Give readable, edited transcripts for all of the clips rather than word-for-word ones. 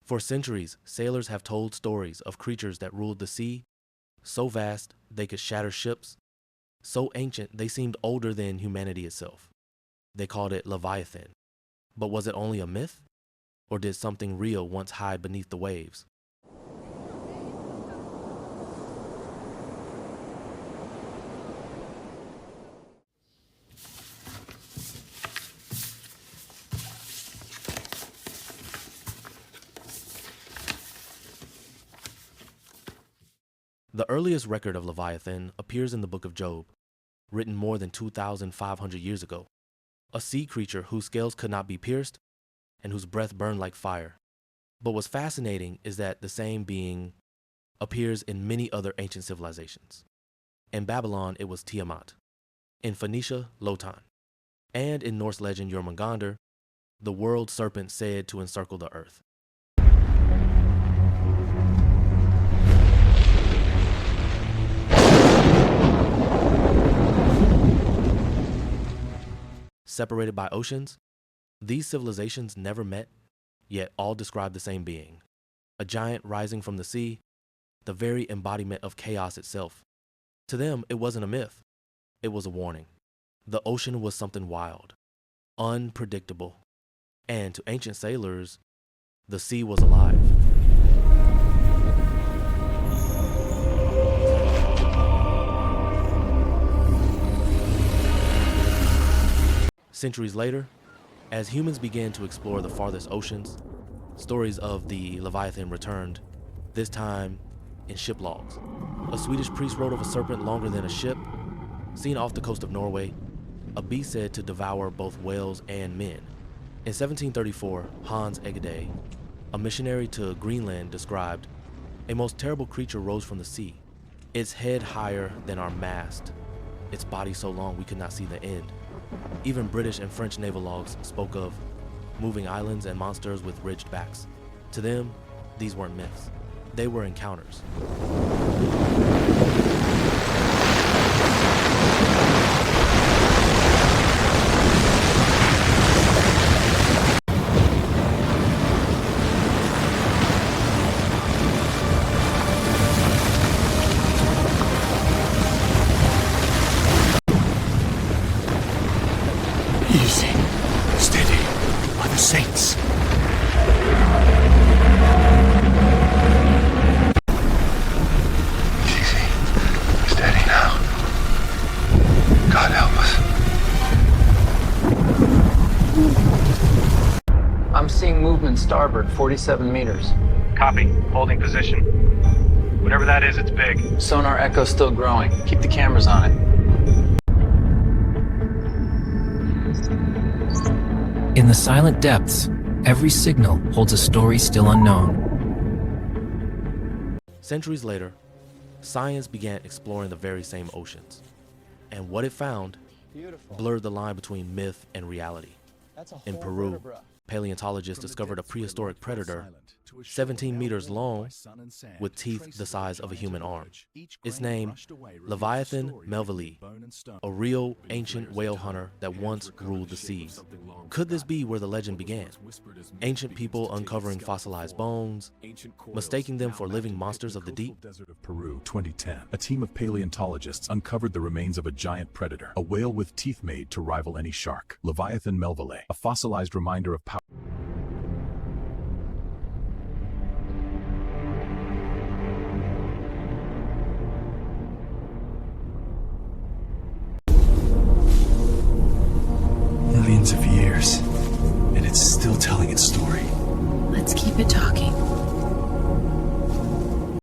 For centuries, sailors have told stories of creatures that ruled the sea, so vast they could shatter ships, so ancient they seemed older than humanity itself. They called it Leviathan. But was it only a myth? Or did something real once hide beneath the waves? The earliest record of Leviathan appears in the book of Job, written more than 2,500 years ago. A sea creature whose scales could not be pierced and whose breath burned like fire. But what's fascinating is that the same being appears in many other ancient civilizations. In Babylon, it was Tiamat. In Phoenicia, Lotan. And in Norse legend Jormungandr, the world serpent said to encircle the earth. Separated by oceans, these civilizations never met, yet all describe the same being. A giant rising from the sea, the very embodiment of chaos itself. To them, it wasn't a myth. It was a warning. The ocean was something wild, unpredictable. And to ancient sailors, the sea was alive. Centuries later, as humans began to explore the farthest oceans, stories of the Leviathan returned, this time in ship logs. A Swedish priest wrote of a serpent longer than a ship, seen off the coast of Norway, a beast said to devour both whales and men. In 1734, Hans Egede, a missionary to Greenland, described, "A most terrible creature rose from the sea, its head higher than our mast, its body so long we could not see the end." Even British and French naval logs spoke of moving islands and monsters with ridged backs. To them, these weren't myths. They were encounters. Easy, steady, by the saints. Easy, steady now. God help us. I'm seeing movement starboard, 47 meters. Copy. Holding position. Whatever that is, it's big. Sonar echo's still growing. Keep the cameras on it. In the silent depths, every signal holds a story still unknown. Centuries later, science began exploring the very same oceans. And what it found blurred the line between myth and reality. In Peru, paleontologists discovered a prehistoric predator 17 meters long with teeth the size of a human arm. Its name, Leviathan melvillei, a real ancient whale hunter that once ruled the seas. Could this be where the legend began? Ancient people uncovering fossilized bones, mistaking them for living monsters of the deep? Desert of Peru, 2010. A team of paleontologists uncovered the remains of a giant predator, a whale with teeth made to rival any shark. Leviathan melvillei, a fossilized reminder of power. Millions of years, and it's still telling its story. Let's keep it talking.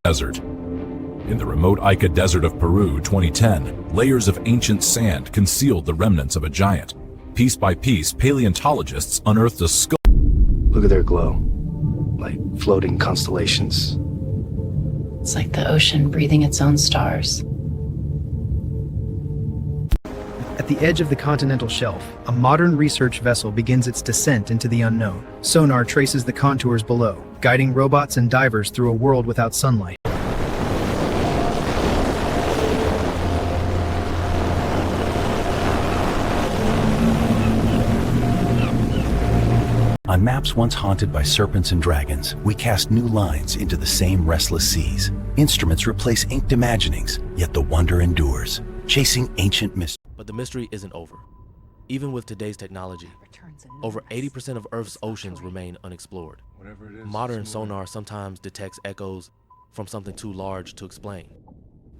Desert. In the remote Ica Desert of Peru, 2010, layers of ancient sand concealed the remnants of a giant. Piece by piece, paleontologists unearthed a skull. Look at their glow, like floating constellations. It's like the ocean breathing its own stars. At the edge of the continental shelf, a modern research vessel begins its descent into the unknown. Sonar traces the contours below, guiding robots and divers through a world without sunlight. On maps once haunted by serpents and dragons, we cast new lines into the same restless seas. Instruments replace inked imaginings, yet the wonder endures, chasing ancient mysteries. But the mystery isn't over. Even with today's technology, over 80% of Earth's oceans remain unexplored. Modern sonar sometimes detects echoes from something too large to explain.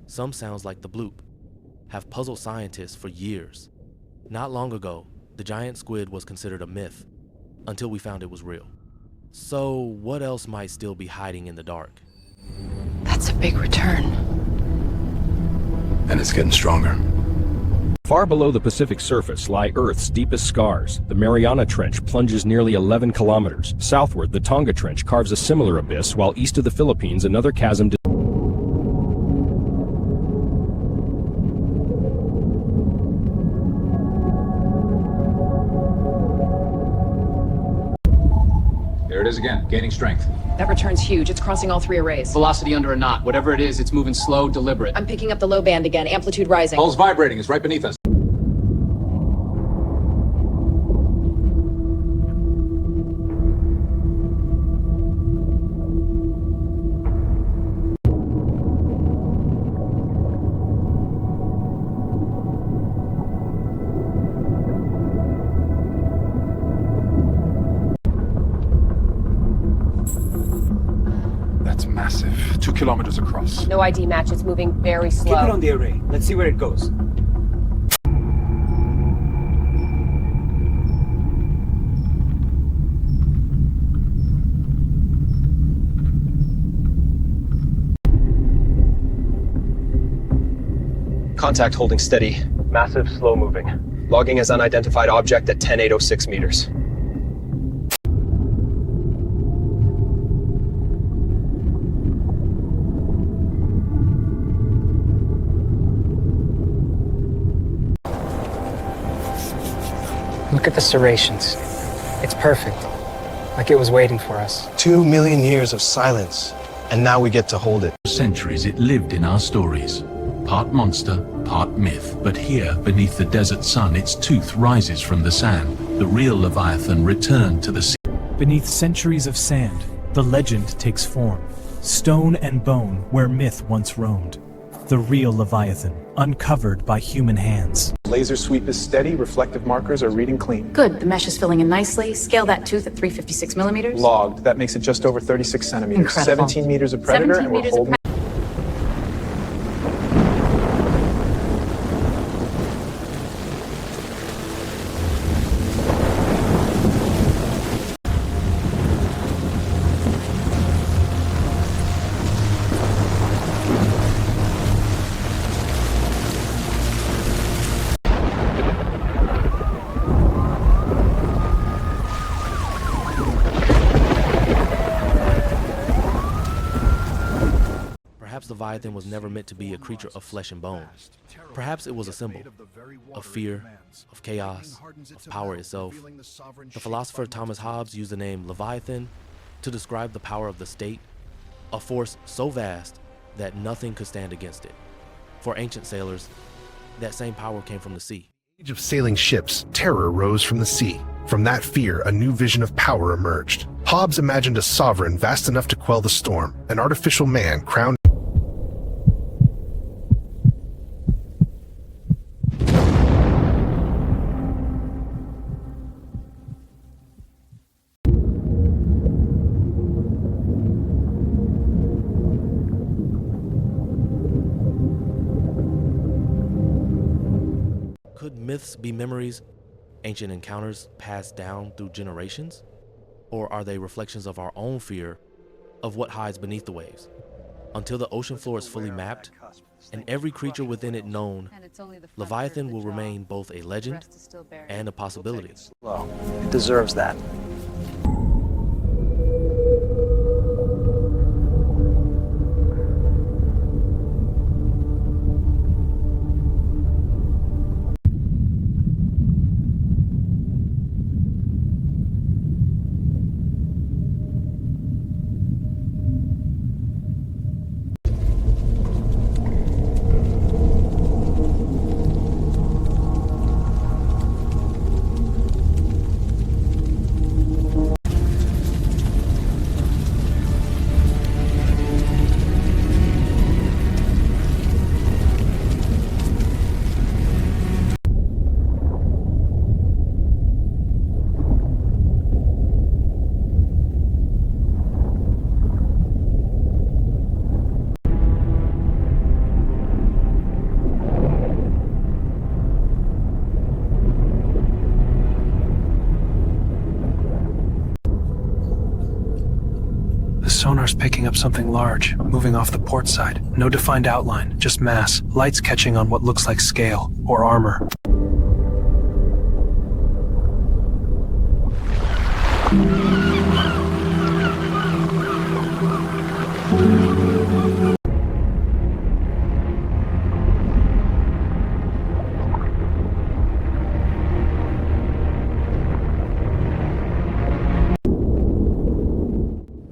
Some sounds like the bloop have puzzled scientists for years. Not long ago, the giant squid was considered a myth until we found it was real. So what else might still be hiding in the dark? That's a big return. And it's getting stronger. Far below the Pacific surface lie Earth's deepest scars. The Mariana Trench plunges nearly 11 kilometers. Southward, the Tonga Trench carves a similar abyss, while east of the Philippines, another chasm. There it is again, gaining strength. That return's huge. It's crossing all three arrays. Velocity under a knot. Whatever it is, it's moving slow, deliberate. I'm picking up the low band again. Amplitude rising. Pulse vibrating. It's right beneath us. Massive. 2 kilometers across. No ID match. It's moving very slow. Keep it on the array. Let's see where it goes. Contact holding steady. Massive, slow moving. Logging as unidentified object at 10,806 meters. Look at the serrations. It's perfect. Like it was waiting for us. 2 million years of silence, and now we get to hold it. For centuries it lived in our stories. Part monster, part myth. But here, beneath the desert sun, its tooth rises from the sand. The real Leviathan returned to the sea. Beneath centuries of sand, the legend takes form. Stone and bone where myth once roamed. The real Leviathan, uncovered by human hands. Laser sweep is steady, reflective markers are reading clean. Good, the mesh is filling in nicely. Scale that tooth at 356 millimeters. Logged, that makes it just over 36 centimeters. Incredible. 17 meters of predator, and we're holding. Perhaps Leviathan was never meant to be a creature of flesh and bone. Perhaps it was a symbol of fear, of chaos, of power itself. The philosopher Thomas Hobbes used the name Leviathan to describe the power of the state, a force so vast that nothing could stand against it. For ancient sailors, that same power came from the sea. Age of sailing ships, terror rose from the sea. From that fear, a new vision of power emerged. Hobbes imagined a sovereign vast enough to quell the storm, an artificial man crowned. Could myths be memories, ancient encounters passed down through generations? Or are they reflections of our own fear of what hides beneath the waves? Until the ocean floor is fully mapped and every creature within it known, Leviathan will remain both a legend and a possibility. It deserves that. Sonar's picking up something large, moving off the port side. No defined outline, just mass. Lights catching on what looks like scale or armor.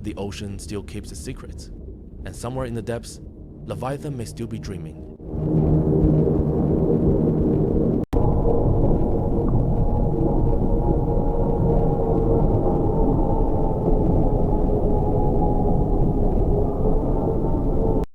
The ocean still keeps its secrets, and somewhere in the depths, Leviathan may still be dreaming.